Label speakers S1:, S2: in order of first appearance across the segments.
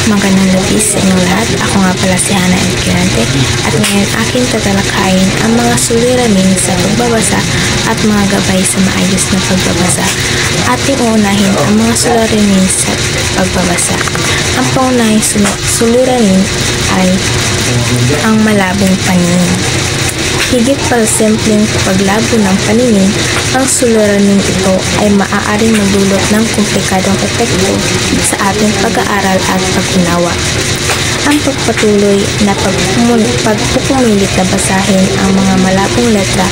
S1: Magandang gabi sa inyong lahat. Ako nga pala si Hana Escalante at ngayon aking tatalakayin ang mga suliranin sa pagbabasa at mga gabay sa maayos na pagbabasa. Ating uunahin ang mga suliranin sa pagbabasa. Ang pangunahing suliranin ay ang malabong paningin. Higit pa sa simpleng paglabo ng paningin, ang suliraning ito ay maaaring magdulot ng komplikadong epekto sa ating pag-aaral at pag-unawa. Ang pagpatuloy na pagpupumilit na basahin ang mga malabong letra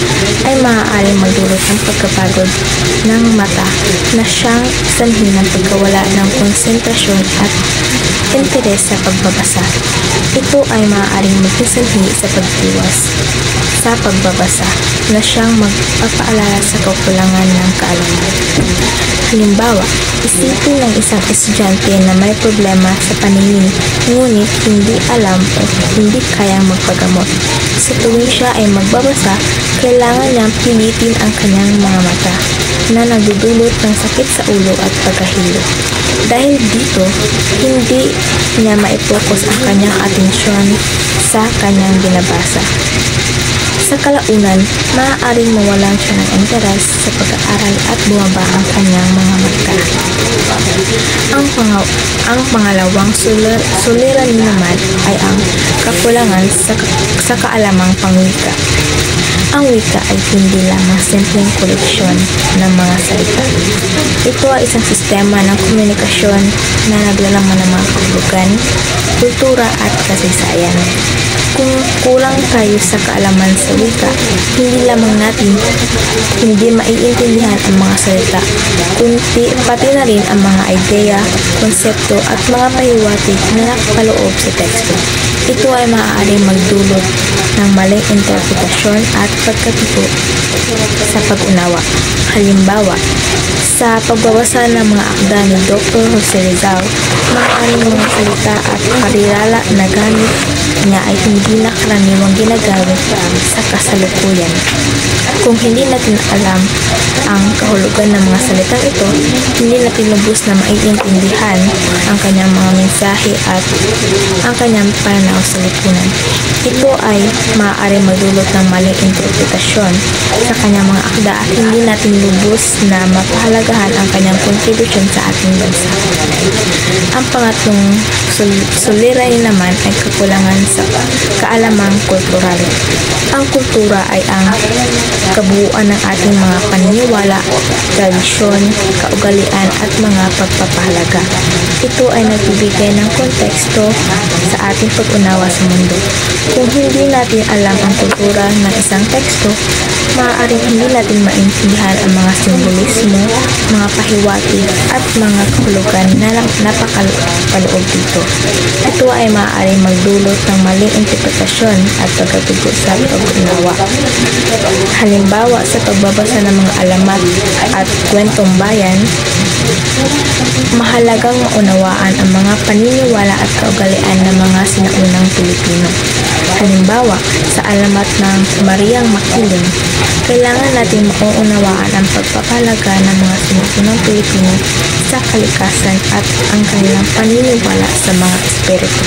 S1: ay maaaring magdulot ng pagkapagod ng mata na siyang sanhi ng pagkawala ng konsentrasyon at interes sa pagbabasa. Ito ay maaaring maging sanhi sa pag-iwas sa pagbabasa na siyang magpapaalala sa kakulangan ng kaalaman. Halimbawa, isipin ng isang estudyante na may problema sa paningin ngunit hindi alam o hindi kayang magpagamot. Sa tuwing siya ay magbabasa, kailangan niyang pilitin ang kanyang mga mata na nagdudulot ng sakit sa ulo at pagkahilo. Dahil dito, hindi niya maipokus ang kanyang atensyon sa kanyang binabasa. Sa kalaunan, maaaring mawalan siya ng interes sa pag-aaral at bumaba ang kanyang mga mata. Ang pangalawang suliranin naman ay ang kakulangan sa kaalamang pangwika. Ang wika ay hindi lamang simpleng koleksyon ng mga salita. Ito ay isang sistema ng komunikasyon na naglalaman ng mga kahulugan, kultura at kasaysayan. Kung kulang tayo sa kaalaman sa wika, hindi lamang natin hindi maiintindihan ang mga salita, kundi pati na rin ang mga ideya, konsepto at mga pahiwatig na nakapaloob sa teksto. Ito ay maaaring magdulot ng maling interpretasyon at pagkatiko sa pag-unawa. Halimbawa, sa pagbabasa ng mga akda ni Dr. Jose Rizal, maaaring mga salita at parirala na gamit niya ay hindi na karaniwang ginagamit sa kasalukuyan. Kung hindi natin alam ang kahulugan ng mga salitang ito, hindi natin lubos na maiintindihan ang kanyang mga mensahe at ang kanyang pananaw sa lipunan. Ito ay maaaring magdulot ng maling interpretasyon sa kanyang mga akda at hindi natin lubos na mapahalagahan ang kanyang kontribusyon sa ating bansa. Ang pangatlong suliranin naman ay kakulangan sa kaalamang kultural. Ang kultura ay ang kabuuan ng ating mga paniniwala, tradisyon, kaugalian at mga pagpapahalaga. Ito ay nagbibigay ng konteksto sa ating pag-unawa sa mundo. Kung hindi natin alam ang kultura ng isang teksto, maaaring hindi natin maintindihan ang mga simbolismo, mga pahiwatig at mga kahulugan na napapaloob dito. Ito ay maaaring magdulot ng maling interpretasyon at pagkatugo sa pag-unawa. Halimbawa, sa pagbabasa ng mga alamat at kwentong bayan, mahalagang maunawaan ang mga paniniwala at kaugalian ng mga sinaunang Pilipino. Halimbawa, sa alamat ng Mariang Makiling, kailangan natin maunawaan ang pagpapahalaga ng mga sinusunang Pilipino sa kalikasan at ang kanilang paniniwala sa mga espiritu.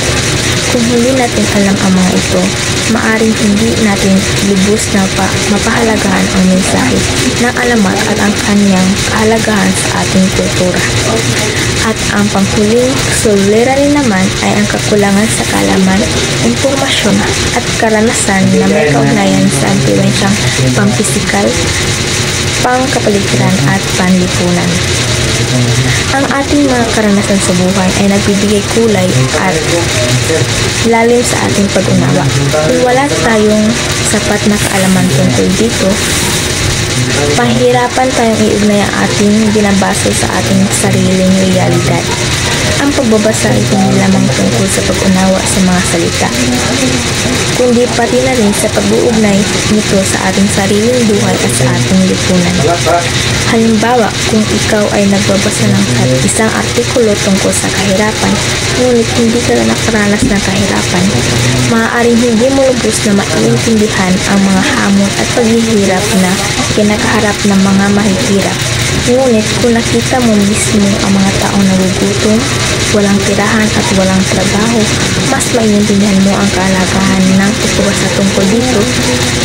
S1: Kung hindi natin alam ang mga ito, maaring hindi natin lubos na mapahalagahan ang mensahe ng alamat at ang kanyang kahalagahan sa ating kultura. At ang panghuling suliranin naman ay ang kakulangan sa kaalaman, impormasyon at karanasan na may kaugnayan sa impluwensyang pampisikal, pangkapaligiran at panlipunan. Ang ating mga karanasan sa buhay ay nagbibigay kulay at lalim sa ating pag-unawa. Kung wala tayong sapat na kaalaman tungkol dito, pahirapan tayong iugnay ang ating binabasa sa ating sariling realidad. Ang pagbabasa ay hindi lamang tungkol sa pag-unawa sa mga salita, kundi pati na rin sa pag-uugnay nito sa ating sariling buhay at sa ating lipunan. Halimbawa, kung ikaw ay nagbabasa ng isang artikulo tungkol sa kahirapan, ngunit hindi ka nakaranas ng kahirapan, maaaring hindi mo lubos na maiintindihan ang mga hamon at paghihirap na nakaharap ng mga mahihirap. Ngunit kung nakita mo mismo ang mga taong nagugutom, walang tirahan at walang trabaho, mas maiintindihan mo ang kahalagahan ng pagbabasa tungkol dito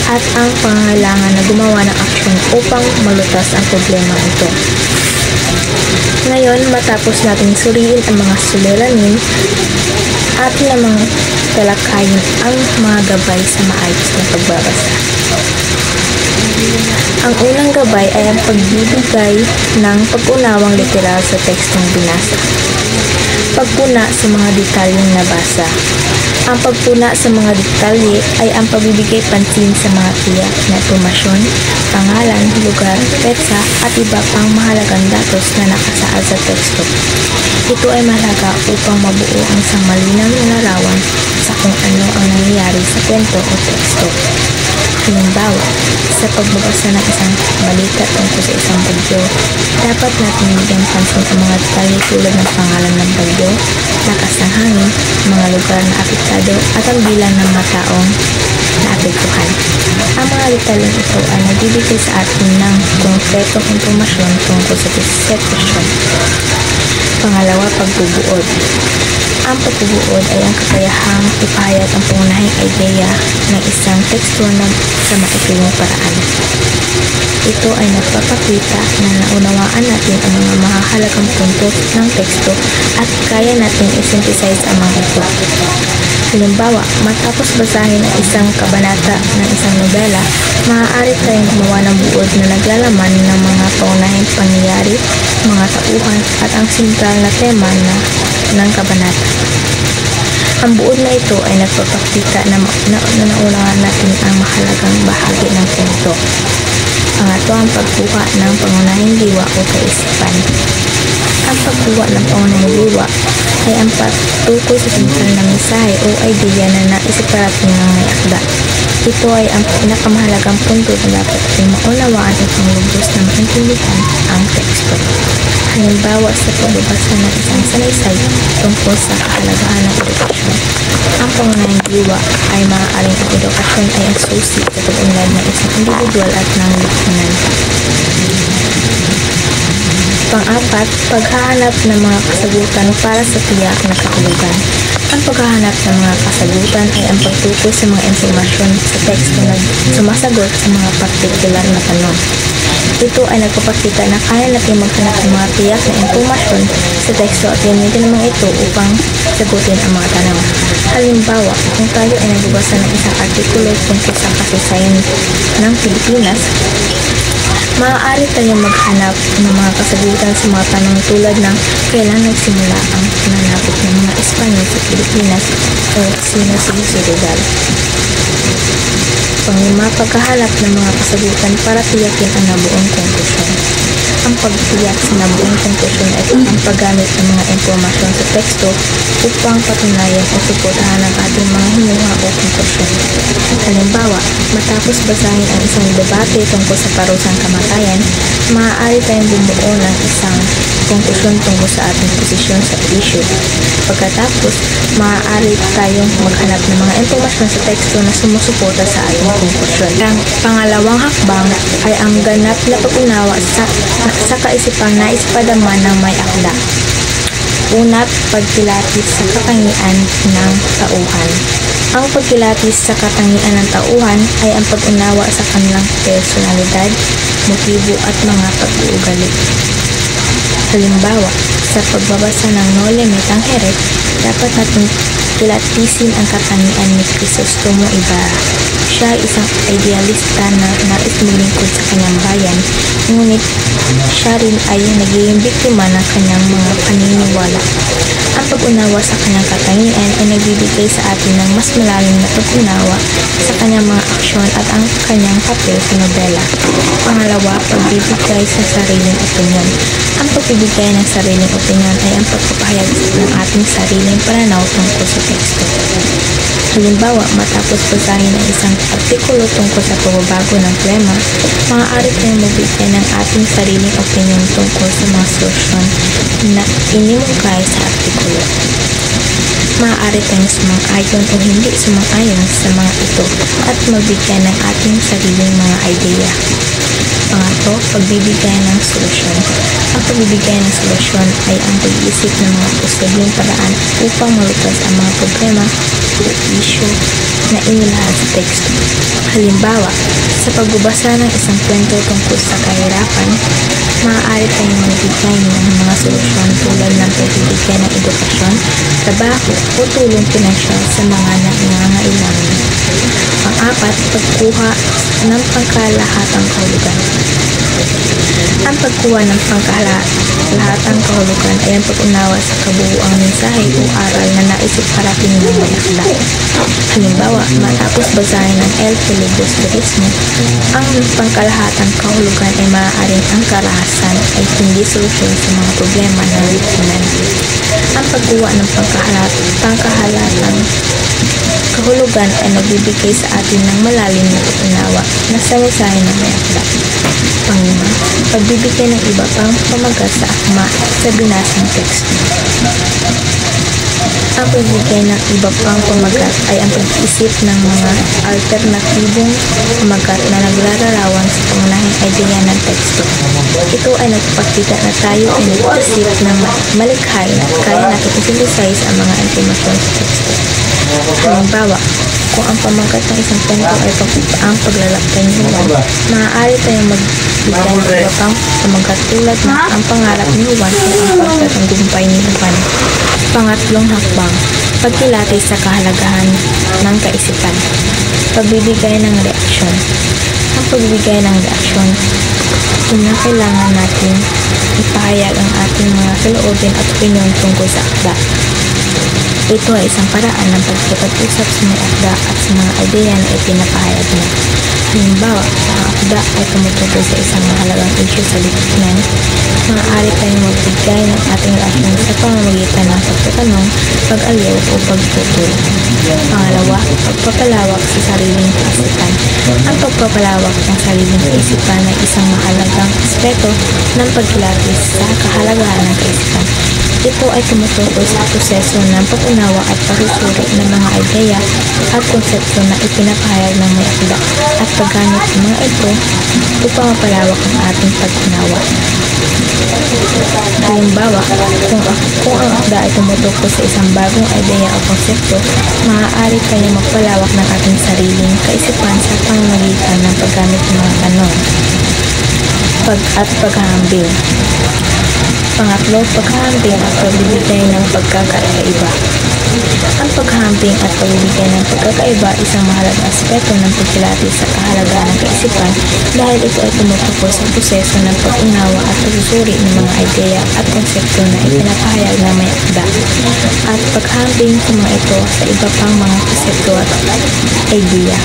S1: at ang pangangailangan na gumawa ng aksyon upang malutas ang problema ito. Ngayon, matapos nating suriin ang mga suliranin, atin namang talakayin ang mga gabay sa maayos na pagbabasa. Ang unang gabay ay ang pagbibigay ng pag-unawang literal sa tekstong binasa. Pagpuna sa mga detalyeng nabasa. Ang pagpuna sa mga detalye ay ang pagbibigay pansin sa mga tiyak na impormasyon, pangalan, lugar, petsa at iba pang mahalagang datos na nakasaad sa teksto. Ito ay mahalaga upang mabuo ang isang malinaw na larawan sa kung ano ang nangyayari sa kwento o teksto. Halimbawa, sa pagbabasa ng isang balita tungkol sa isang bagyo, dapat natin bigyan pansin ang mga detalye tulad ng pangalan ng bagyo, lakas ng hangin, mga lugar na apektado at ang bilang ng mga taong naapektuhan. Ang mga detalyeng ito ay nagbibigay sa atin ng konkretong impormasyon tungkol sa sitwasyon. Pangalawa, pagbubuod. Ang pagbubuod ay ang kakayahang ipahayag ang pangunahing ideya ng isang teksto sa maikling paraan. Ito ay nagpapakita na naunawaan natin ang mga mahahalagang punto ng teksto at kaya natin i-synthesize ang mga ito. Halimbawa, matapos basahin ang isang kabanata ng isang nobela, maaari tayong gumawa ng buod na naglalaman ng mga pangunahing pangyayari, mga tauhan at ang sentral na tema ng kabanata. Ang buod na ito ay nagpapakita na naunawaan natin ang mahalagang bahagi ng kwento. Pangatlo, ang pagkuha ng pangunahing diwa o kaisipan. Ang pagkuha ng pangunahing diwa ay ang pagtukoy sa sentral na mensahe o idea na naisip parating ng may akda. Ito ay ang pinakamahalagang punto na dapat ating maunawaan upang lubos na maintindihan ang teksto. Halimbawa, sa pagbabasa ng isang salaysay tungkol sa kahalagahan ng edukasyon. Ang pangunahing diwa ay maaaring ang edukasyon ay ang susi sa pag-unlad ng isang individual at ng lipunan. Pang-apat, paghahanap ng mga kasagutan para sa tiyak na kahulugan. Ang paghahanap ng mga kasagutan ay ang pagtukoy sa mga impormasyon sa teksto na sumasagot sa mga partikular na tanong. Ito ay nagpapakita na kaya natin maghanap ng mga tiyak na impormasyon sa teksto at gamitin naman ito upang sagutin ang mga tanong. Halimbawa, kung tayo ay nagbabasa ng isang artikulo tungkol sa kasaysayan ng Pilipinas, maaari tayong maghanap ng mga kasagutan sa mga tanong tulad ng kailan nagsimula ang pananapit ng mga Espanyol sa Pilipinas o sino si Jose Rizal. Panglima, paghahanap ng mga kasagutan para tiyakin ang nabuong konklusyon. Ang pagtiyak sa nabuong konklusyon ay ang paggamit ng mga impormasyon sa teksto upang patunayan o suportahan ang ating mga hinuha o konklusyon. Halimbawa, matapos basahin ang isang debate tungkol sa parusang kamatayan, maaari tayong bumuo ng isang konklusyon tungkol sa ating posisyon sa issue. Pagkatapos, maaari tayong maghanap ng mga impormasyon sa teksto na sumusuporta sa ating konklusyon. Ang pangalawang hakbang ay ang ganap na pag-unawa sa kaisipang naispadama ng may akda. Una, pagkilatis sa katangian ng tauhan. Ang pagkilatis sa katangian ng tauhan ay ang pag-unawa sa kanilang personalidad, motibo at mga pag-uugali. Halimbawa, sa pagbabasa ng Noli Me Tangere, dapat natin kilatisin ang katangian ni Crisostomo Ibarra. Siya ay isang idealista na nais maglingkod sa kanyang bayan, ngunit siya rin ay nagiging biktima ng kanyang mga paniniwala. Ang pag-unawa sa kanyang katangian ay nagbibigay sa atin ng mas malalim na pag-unawa sa kanyang mga aksyon at ang kanyang papel sa nobela. Pangalawa, pagbibigay sa sariling opinyon. Ang pagbibigay ng sariling opinyon ay ang pagpapahayag ng ating sariling pananaw tungkol sa teksto. Halimbawa, matapos basahin ang isang artikulo tungkol sa pagbabago ng klima, maaari tayong magbigay ng ating sariling opinyon tungkol sa mga solusyon na inimungkay sa artikulo. Maaari tayong sumang-ayon o hindi sumang-ayon sa mga ito at magbigay ng ating sariling mga ideya. Pangatlo, pagbibigay ng solusyon. Ang pagbibigay ng solusyon ay ang pag-iisip ng mga posibleng paraan upang malutas ang mga problema o issue na inilahad sa teksto. Halimbawa, sa pagbabasa ng isang kwento tungkol sa kahirapan, maaari tayong magbigay ng mga solusyon tulad ng pagbibigay ng edukasyon, trabaho o tulong pinansyal sa mga nangangailangan. Pang-apat, pagkuha ng pangkalahatang kahulugan. Ang pagkuha ng pangkalahatang kahulugan ay ang pag-unawa sa kabuuang mensahe o aral na naisip parating ng may akda. Halimbawa, matapos basahin ng El Filibusterismo, ang pangkalahatang kahulugan ay maaaring ang karahasan ay hindi solusyon sa mga problema ng lipunan. Ang pagkuha ng pangkalahatang kahulugan ay nagbibigay sa atin ng malalim na pag-unawa na sa mensahe ng may akda. Panglima, pagbibigay ng iba pang pamagat sa akma sa binasang teksto. Ang pagbibigay ng iba pang pamagat ay ang pag-iisip ng mga alternatibong pamagat na naglalarawan sa pangunahing ideya ng teksto. Ito ay nagpapakita na tayo ay nag-isip ng malikhain at kaya natin i-synthesize ang mga impormasyon sa teksto. Halimbawa, kung ang pamagat ng isang kwento ay ang paglalakbay ni Juan, maaari tayong magbigay ng iba pang pamagat tulad na ang pangarap ni Juan ay ang pagtatagumpay ni Juan. Pangatlong hakbang, pagkilati sa kahalagahan ng kaisipan. Pagbibigay ng reaksyon. Ang pagbibigay ng reaksyon, kinakailangan natin ipahayag ang ating mga saloobin at opinyon tungkol sa akda. Ito ay isang paraan ng pagkipag-usap sa may akda at sa mga ideya na ipinapahayag niya. Halimbawa, ang akda ay tumutukoy sa isang mahalagang issue sa lipunan, maaari tayong magbigay ng ating reaksyon sa pamamagitan ng pagtatanong, pag-aliw o pagtuturo. Pangalawa, pagpapalawak sa sariling kaisipan. Ang pagpapalawak ng sariling kaisipan ay isang mahalagang aspeto ng pagkilati sa kahalagahan ng kaisipan. Ito ay tumutukoy sa proseso ng pag-unawa at pagsusuri ng mga ideya at konsepto na ipinapahayag ng may akda at paggamit ng mga ito upang mapalawak ang ating pag-unawa. Halimbawa, kung ang akda ay tumutukoy sa isang bagong ideya o konsepto, maaari tayong magpalawak ng ating sariling kaisipan sa pamamagitan ng paggamit ng mga tanong at paghahambing. Pangatlo, paghahambing at pagbibigay ng pagkakaiba. Ang paghahambing at pagbibigay ng pagkakaiba isang mahalagang aspeto ng pagkilati sa kahalagaan ng kaisipan dahil ito ay tumutukoy sa proseso ng pag-unawa at pagsusuri ng mga ideya at konsepto na ipinapahayag ng may akda at paghahambing sa mga ito sa iba pang mga konsepto at ideya.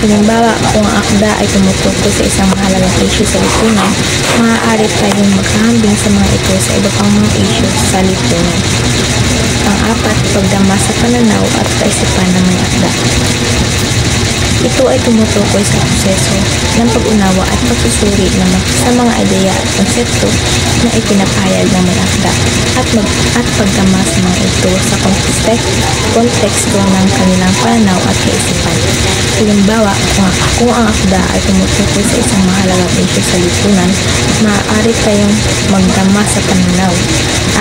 S1: Halimbawa, kung ang akda ay tumutukoy sa isang mahalagang issue sa lipunan, maaari tayong maghahambing sa mga ito sa iba pang mga issue sa lipunan. Pang-apat, pagdama sa pananaw at kaisipan ng may akda. Ito ay tumutukoy sa proseso ng pag-unawa at pagsusuri sa mga ideya at konsepto na ipinapahayag ng may akda at pagdama sa mga ito sa konteksto ng kanilang pananaw at kaisipan. Halimbawa, kung ang akda ay tumutukoy sa isang mahalagang issue sa lipunan, maaari tayong magdama sa pananaw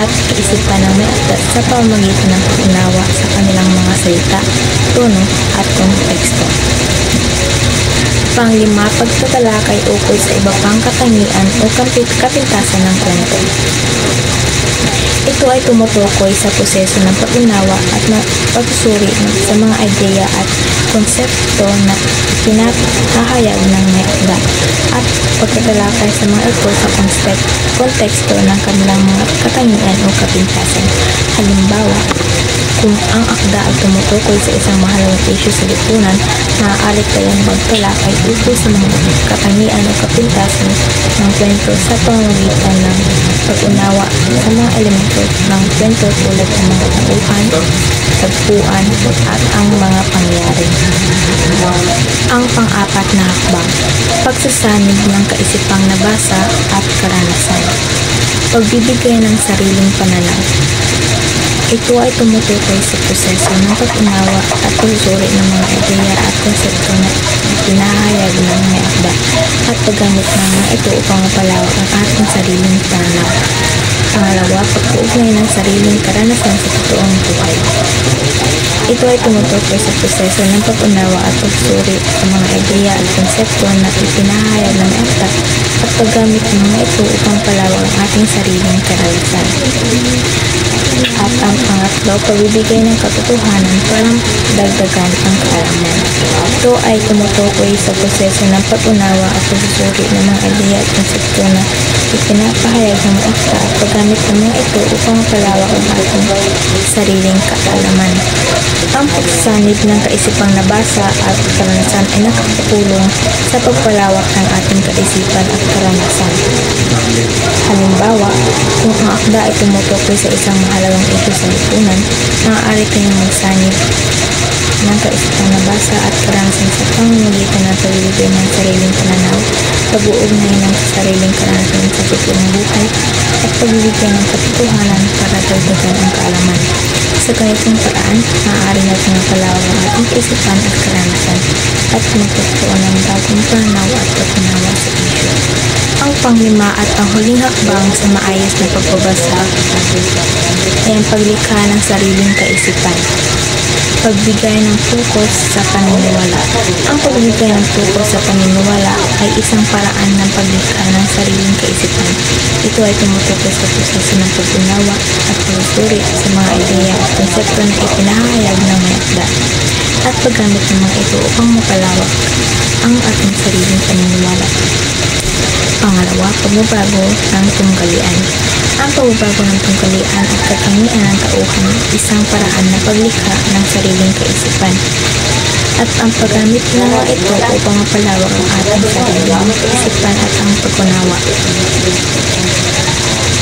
S1: at kaisipan ng may akda sa pamamagitan ng pag-unawa sa kanilang mga salita, tono at konteksto. Panglima, pagtatalakay ukol sa iba pang katangian o kapintasan ng kwento. Ito ay tumutukoy sa proseso ng pag-unawa at pagsusuri sa mga ideya at konsepto na pinahahayag ng may akda at pagtatalakay sa mga ito sa konteksto ng kanilang mga katangian o kapintasan. Halimbawa, kung ang akda ay tumutukoy sa isang mahalagang issue sa lipunan, maaari tayong magtalakay ukol sa mga katangian o kapintasan ng kwento sa pamamagitan ng pag-unawa sa mga elemento ng kwento tulad ng mga tauhan, tagpuan, at ang mga pangyayari. Ang pang-apat na hakbang, pagsasanib ng kaisipang nabasa at karanasan. Pagbibigay ng sariling pananaw. Ito ay tumutukoy sa proseso ng pag-unawa at pagsusuri ng mga ideya at konsepto na pinahayag ng may akda at paggamit ng mga ito upang mapalawak ang ating sariling pananaw. Pangalawa, pag-uugnay ng sariling karanasan sa totoong buhay. Ito ay tumutukoy sa proseso ng pag-unawa at pagsusuri sa mga ideya at konsepto na ipinahayag ng may akda at paggamit ng mga ito upang palawak ang ating sariling karanasan. At ang pangatlo, pagbibigay ng katotohanan para dagdagan ang kaalaman. Ito ay tumutukoy sa proseso ng pag-unawa at pagsusuri ng mga ideya at konsepto na ipinapahayag ng mga akda at paggamit ng mga ito upang palawak ang ating sariling kaalaman. Ang pagsasanib ng kaisipang nabasa at karanasan ay nakakatulong sa pagpalawak ng ating kaisipan at karanasan. Halimbawa, kung ang akda ay tumutukoy sa isang mahalagang isyu sa lipunan, maaari kayong magsanib ng kaisipang nabasa at karanasan sa pamamagitan ng pagbibigay ng sariling pananaw, pag-uugnay ng sariling karanasan sa totoong buhay, at pagbibigay ng katotohanan para dagdagan ang kaalaman. Sa ganitong paraan, maaari natin mapalawak ang ating kaisipan at karanasan at magkakaroon ng bagong pananaw at pag-unawa sa isyu. Ang panglima at ang huling hakbang sa maayos na pagbabasa ay ang paglikha ng sariling kaisipan. Pagbigay ng focus sa paniniwala. Ang pagbigay ng focus sa paniniwala ay isang paraan ng paglikha ng sariling kaisipan. Ito ay tumutukoy sa proseso ng pag-unawa at pagsusuri sa mga ideya at konsepto na ipinahayag ng may akda at paggamit ng mga ito upang mapalawak ang ating sariling paniniwala. Pangalawa, pagbabago ng tunggalian. Ang pagbabago ng tunggalian at katangian ng tauhan isang paraan na paglikha ng sariling kaisipan at ang paggamit ng mga ito upang mapalawak ang ating sariling kaisipan at ang pag-unawa.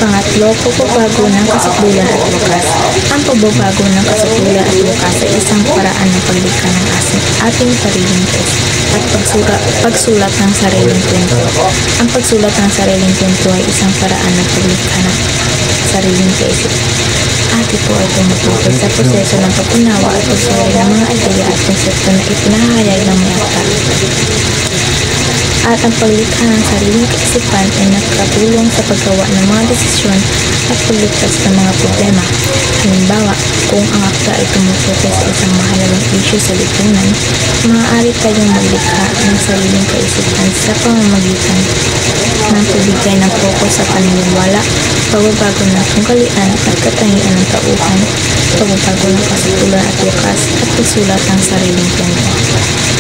S1: Pangatlo, pagbabago ng kasukdulan at wakas. Ang pagbabago ng kasukdulan at wakas ay isang paraan ng paglikha ng ating sariling kaisipan at pagsulat ng sariling kwento. Ang pagsulat ng sariling kwento ay isang paraan ng paglikha ng sariling kaisipan. At ito ay tumutukoy sa proseso ng pag-unawa at pagsuri ng mga ideya at konsepto na ipinahayag ng may akda. At ang paglikha ng sariling kaisipan ay nakatulong sa paggawa ng mga desisyon at pagligtas ng mga problema. Halimbawa, kung ang akda ay tumutukoy sa isang mahalagang isyu sa lipunan, maaari tayong maglikha ng sariling kaisipan sa pamamagitan ng pagbigay ng focus sa paniniwala, pagbabago ng tunggalian at katangian ng tauhan, pagbabago ng kasukdulan at wakas at pagsulat ng sariling kwento.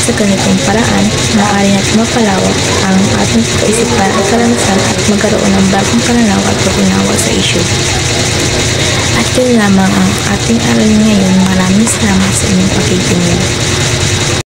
S1: Sa ganitong paraan, maaari natin mapalawak ang ating kaisipan at karanasan at magkaroon ng bagong pananaw at pag-unawa sa isyu. At yun lamang ang ating aralin ngayon. Maraming